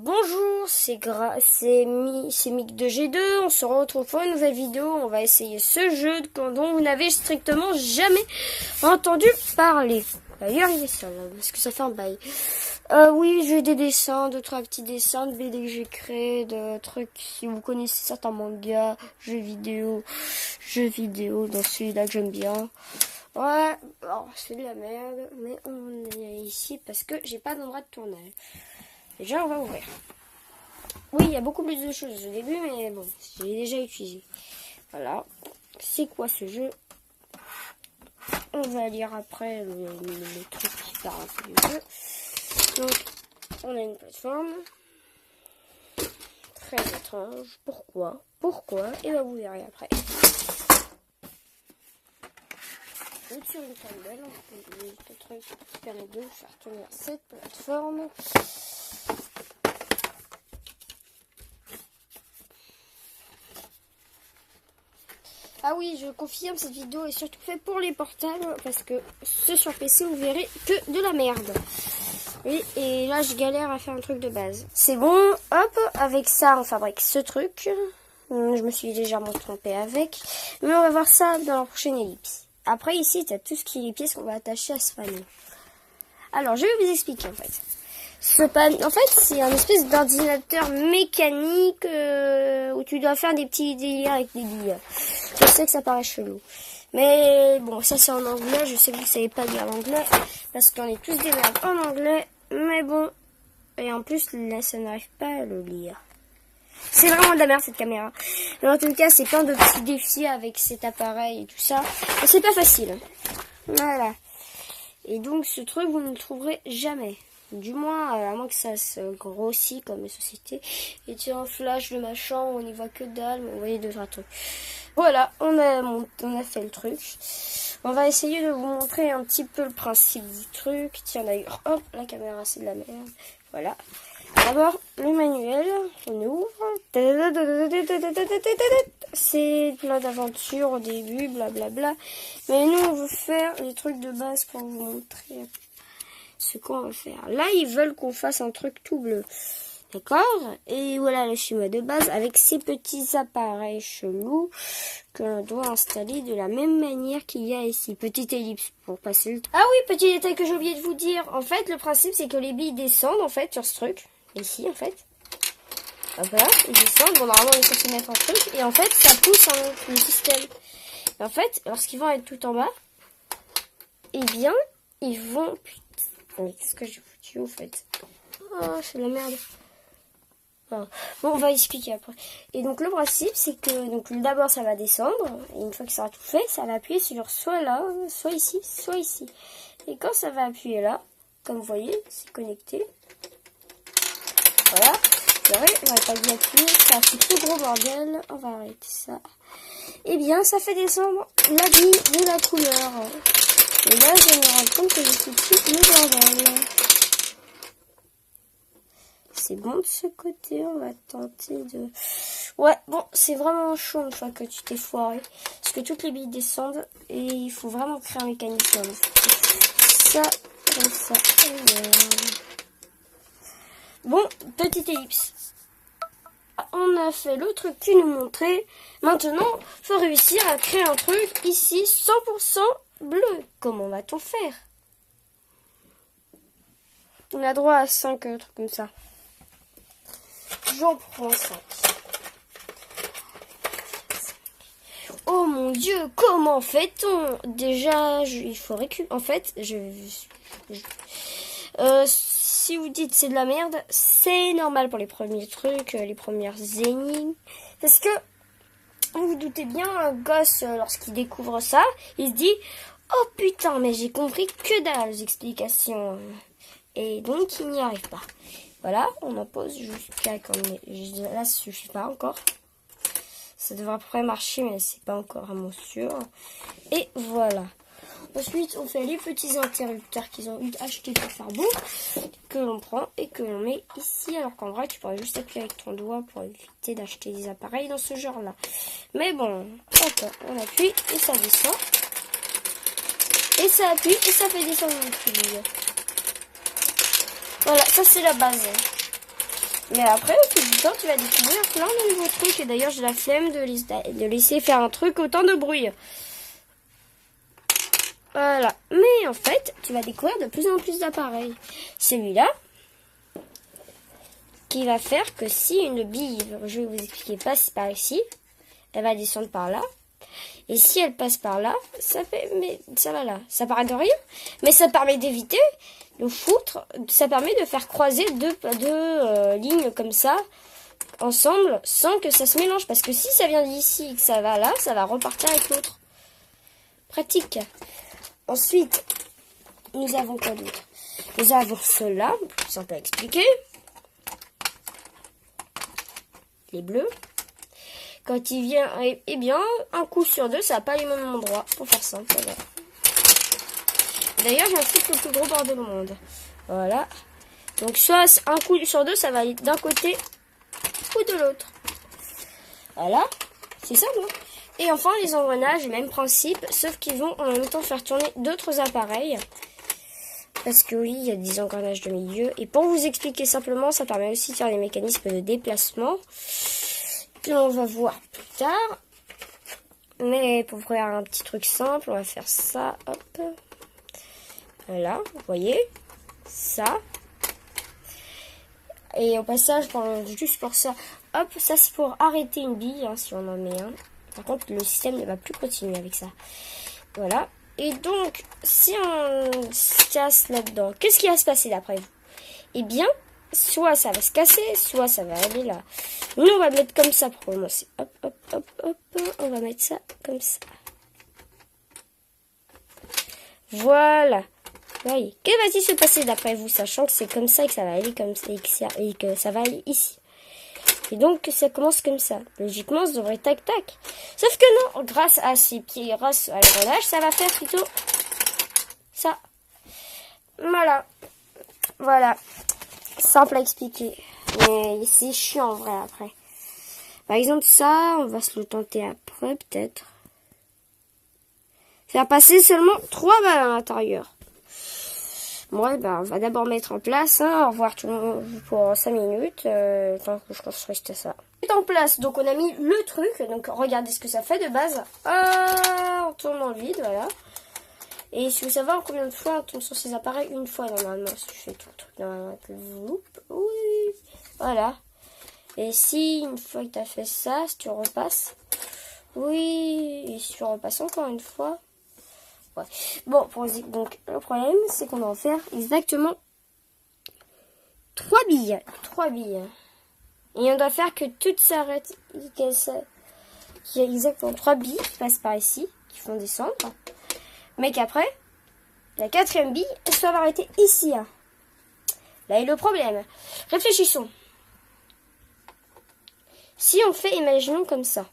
Bonjour, c'est Mick de G2, on se retrouve pour une nouvelle vidéo, on va essayer ce jeu dont vous n'avez strictement jamais entendu parler. D'ailleurs il est seul, parce que ça fait un bail. Oui, j'ai des dessins, deux trois petits dessins de BD que j'ai créés, de trucs, si vous connaissez certains mangas, jeux vidéo, dans celui-là que j'aime bien. Ouais, alors c'est de la merde, mais on est ici parce que j'ai pas d'endroit de tournage. Déjà, on va ouvrir. Oui, il y a beaucoup plus de choses au début, mais bon, j'ai déjà utilisé. Voilà. C'est quoi ce jeu? On va lire après le truc qui parle un peu du jeu. Donc, on a une plateforme. Très étrange. Pourquoi? Et ben, vous verrez après. Ou sur une candelle, le truc qui permet de faire tenir cette plateforme. Ah oui, je confirme, cette vidéo est surtout faite pour les portables, parce que ce sur PC, vous verrez que de la merde. Oui, et là, je galère à faire un truc de base. C'est bon, hop, avec ça, on fabrique ce truc. Je me suis légèrement trompée avec. Mais on va voir ça dans la prochaine ellipse. Après, ici, tu as tout ce qui est les pièces qu'on va attacher à ce panneau. Alors, je vais vous expliquer, en fait. En fait, c'est un espèce d'ordinateur mécanique où tu dois faire des petits délires avec des billes. Je sais que ça paraît chelou. Mais bon, ça c'est en anglais. Je sais que vous savez pas lire l'anglais parce qu'on est tous des merdes en anglais. Mais bon, et en plus, là, ça n'arrive pas à le lire. C'est vraiment de la merde cette caméra. Mais en tout cas, c'est plein de petits défis avec cet appareil et tout ça. Et c'est pas facile. Voilà. Et donc, ce truc, vous ne le trouverez jamais. Du moins, à moins que ça se grossit comme les sociétés. Et tiens, flash, le machin, on n'y voit que dalle, mais vous voyez deux, trois trucs. Voilà, on a fait le truc. On va essayer de vous montrer un petit peu le principe du truc. Tiens, d'ailleurs, hop, la caméra, c'est de la merde. Voilà. D'abord, le manuel, on ouvre. C'est plein d'aventures au début, blablabla. Mais nous, on veut faire les trucs de base pour vous montrer ce qu'on va faire. Là, ils veulent qu'on fasse un truc tout bleu. D'accord? Et voilà le schéma de base avec ces petits appareils chelous que l'on doit installer de la même manière qu'il y a ici. Petite ellipse pour passer le temps. Ah oui, petit détail que j'ai oublié de vous dire. En fait, le principe, c'est que les billes descendent, en fait, sur ce truc. Ici, en fait. Voilà, ils descendent. Bon, normalement, on est censé mettre un truc. Et en fait, ça pousse le système. Et en fait, lorsqu'ils vont être tout en bas, eh bien, ils vont... Mais qu'est-ce que j'ai foutu, en fait? Oh, c'est de la merde. Bon, on va expliquer après. Et donc le principe, c'est que donc d'abord ça va descendre, et une fois que ça sera tout fait, ça va appuyer sur soit là, soit ici, soit ici. Et quand ça va appuyer là, comme vous voyez, c'est connecté. Voilà. Vous verrez, on va pas bien appuyer, ça fait tout gros bordel. On va arrêter ça. Et bien, ça fait descendre la bille de la couleur. Et là, je me rends compte que j'ai foutu le bordel. C'est bon de ce côté, on va tenter de... Ouais, bon, c'est vraiment chaud une fois que tu t'es foiré. Parce que toutes les billes descendent et il faut vraiment créer un mécanisme. Ça, comme ça. Bon, petite ellipse. On a fait le truc qu'il nous montrait. Maintenant, il faut réussir à créer un truc ici 100% bleu. Comment va-t-on faire? On a droit à 5 trucs comme ça. J'en prends 5. Oh mon Dieu, comment fait-on? Déjà, il faut récupérer. En fait, si vous dites c'est de la merde, c'est normal pour les premiers trucs, les premières énigmes. Parce que, vous vous doutez bien, un gosse, lorsqu'il découvre ça, il se dit oh putain, mais j'ai compris que dalle aux explications. Et donc, il n'y arrive pas. Voilà, on en pose jusqu'à quand là, ça suffit pas encore. Ça devrait à peu près marcher, mais c'est pas encore vraiment sûr. Et voilà. Ensuite, on fait les petits interrupteurs qu'ils ont achetés pour faire beau, que l'on prend et que l'on met ici. Alors qu'en vrai, tu pourrais juste appuyer avec ton doigt pour éviter d'acheter des appareils dans ce genre-là. Mais bon, d'accord, on appuie et ça descend. Et ça appuie et ça fait descendre le fil. Voilà, ça c'est la base. Mais après, au fil du temps, tu vas découvrir plein de nouveaux trucs. Et d'ailleurs, j'ai la flemme de laisser faire un truc autant de bruit. Voilà. Mais en fait, tu vas découvrir de plus en plus d'appareils. Celui-là, qui va faire que si une bille, je vais vous expliquer, passe par ici, elle va descendre par là. Et si elle passe par là, ça va là. Ça paraît de rien, mais ça permet d'éviter le foutre. Ça permet de faire croiser deux lignes comme ça, ensemble, sans que ça se mélange. Parce que si ça vient d'ici et que ça va là, ça va repartir avec l'autre. Pratique. Ensuite, nous avons quoi d'autre? Nous avons cela, plus simple à expliquer. Les bleus. Quand il vient, eh bien, un coup sur deux, ça n'a pas les mêmes endroits. Pour faire simple, voilà. D'ailleurs, j'ai un truc le plus gros bordel au monde. Voilà. Donc, soit un coup sur deux, ça va aller d'un côté ou de l'autre. Voilà. C'est ça, non? Et enfin, les engrenages, même principe, sauf qu'ils vont en même temps faire tourner d'autres appareils. Parce que oui, il y a des engrenages de milieu. Et pour vous expliquer simplement, ça permet aussi de faire des mécanismes de déplacement. Que l'on va voir plus tard. Mais pour faire un petit truc simple, on va faire ça. Hop. Voilà, vous voyez. Ça. Et au passage, juste pour ça. Hop, ça c'est pour arrêter une bille, hein, si on en met un. Par contre, le système ne va plus continuer avec ça. Voilà. Et donc, si on se casse là-dedans, qu'est-ce qui va se passer d'après vous? Eh bien, soit ça va se casser, soit ça va aller là. Nous, on va mettre comme ça pour commencer. Hop, hop, hop, hop. On va mettre ça comme ça. Voilà. Voyez. Que va-t-il se passer d'après vous, sachant que c'est comme ça et que ça va aller comme ça et que ça va aller ici. Et donc, ça commence comme ça. Logiquement, ça devrait tac-tac. Sauf que non, grâce à ces pieds, grâce à l'engrenage, ça va faire plutôt ça. Voilà. Voilà. Simple à expliquer. Mais c'est chiant en vrai après. Par exemple, ça, on va se le tenter après, peut-être. Faire passer seulement 3 balles à l'intérieur. Bon, ouais, on va d'abord mettre en place. Hein, au revoir tout le monde pour 5 minutes. Tant que je construise ça. C'est en place, donc on a mis le truc. Donc regardez ce que ça fait de base. On tourne dans le vide, voilà. Et si vous savez combien de fois on tourne sur ces appareils, une fois normalement. Si je fais tout le truc normalement. Oui, voilà. Et si une fois que tu as fait ça, si tu repasses. Oui, et si tu repasses encore une fois. Ouais. Bon, donc le problème, c'est qu'on va en faire exactement 3 billes. 3 billes. Et on doit faire que tout s'arrête. Il y a exactement 3 billes qui passent par ici, qui font descendre. Mais qu'après, la 4e bille, elle doit arrêter ici. Là est le problème. Réfléchissons. Si on fait, imaginons comme ça.